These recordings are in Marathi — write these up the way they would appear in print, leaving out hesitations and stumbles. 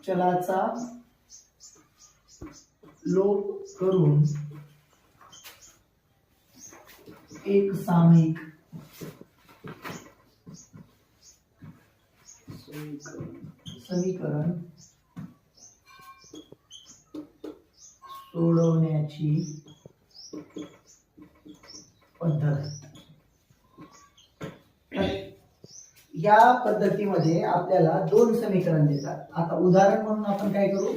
चलाचा लोप करून एक सामायिक समीकरण सोडवण्याची पद्धत। या पद्धतीमध्ये आपल्याला दोन समीकरण देतात। आता उदाहरण म्हणून आपण काय करू,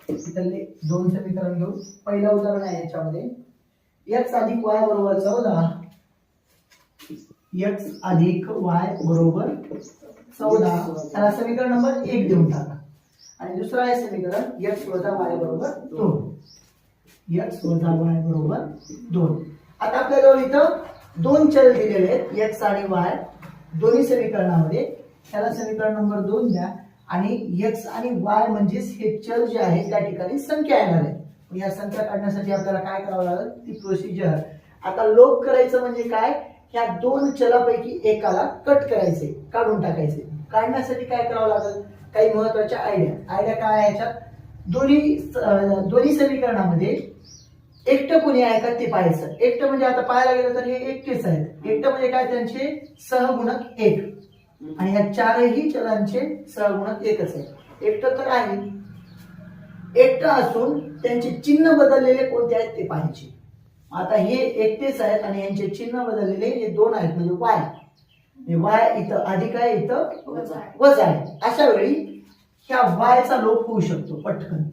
इथले दोन समीकरण घेऊ। पहिलं उदाहरण आहे याच्यामध्ये x अधिक y बरोबर 14, x अधिक y बरोबर 14 त्याला समीकरण नंबर 1 देऊन टाका। आणि दुसरं आहे समीकरण x वजा y बरोबर 2, x वजा y बरोबर 2। आता आपल्याला इथं दोन चल दिलेले आहेत x आणि y दोन्ही समीकरणामध्ये। त्याला समीकरण नंबर 2 द्या आणि x आणि y म्हणजे हे चल जे आहे त्या ठिकाणी संख्या येणार आहे। या संख्या काढण्यासाठी आपल्याला काय करावं लागेल ती प्रोसिजर। आता लोप करायचं म्हणजे काय, ह्या दोन चलापैकी एकाला कट करायचे, काढून टाकायचे। काढण्यासाठी काय करावं लागेल, काही महत्त्वाच्या आयडिया काय आहे याच्यात, दोन्ही समीकरणामध्ये एकटं कोणी आहे का ते पाहायचं। एकटं म्हणजे आता पाहायला गेलं तर हे एकटेच आहेत। एकटं म्हणजे काय, त्यांचे सहगुणक 1 आणि या चारही चलांचे सहगुणक 1च आहे। एकटं तर आहे, एकटं असून त्यांचे चिन्ह बदललेले कोणते आहेत ते पाहायचे। आता हे एकटेच आहेत आणि यांचे चिन्ह बदललेले हे दोन आहेत, म्हणजे y इथं अधिक आहे, इथं वजा आहे। अशा वेळी ह्या y चा लोप होऊ शकतो पटकन।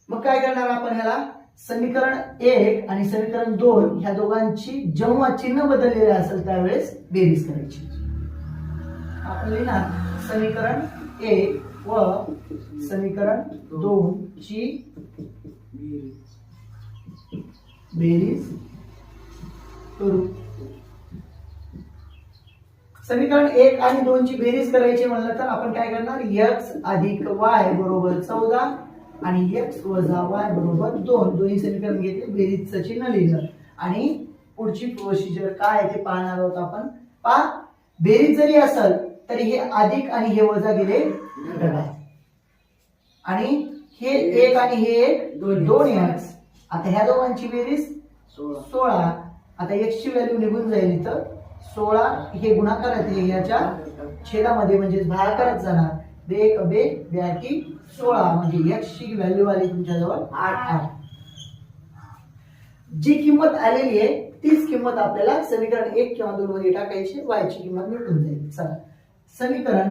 मग काय करणार आपण, ह्याला समीकरण 1 आणि समीकरण 2 ह्या दोघांची जेव्हा चिन्ह बदललेले असेल त्यावेळेस बेरीज करायची। आपण लिहिणार समीकरण 1 व समीकरण 2 ची बेरीज करू। समीकरण 1 आणि 2 ची बेरीज करायची म्हणलं तर आपण काय करणार, x अधिक y बरोबर 14 आणि x वजा y बरोबर 2 दोन्ही समीकरण घेतले, बेरीजचं चिन्ह लिहिलं आणि पुढची प्रोसिजर काय आहे ते पाहणार आहोत आपण। पहा, बेरीज जरी असेल तरी हे अधिक आणि हे वजा गेले घटात आणि हे 1 आणि हे 2x। आता ह्या दोघांची बेरीज 16। आता x ची व्हॅल्यू निघून जाईल, इथं 16 हे गुणाकारात येईल, याच्या छेदामध्ये म्हणजे भागाकारात जाणार। 2 बे 16 म्हणजे x ची व्हॅल्यू आली तुमच्याजवळ 8। जी किंमत आलेली आहे तीच किंमत आपल्याला समीकरण 1 किंवा 2 मध्ये टाकायची, y ची किंमत मिळून जाईल। चला समीकरण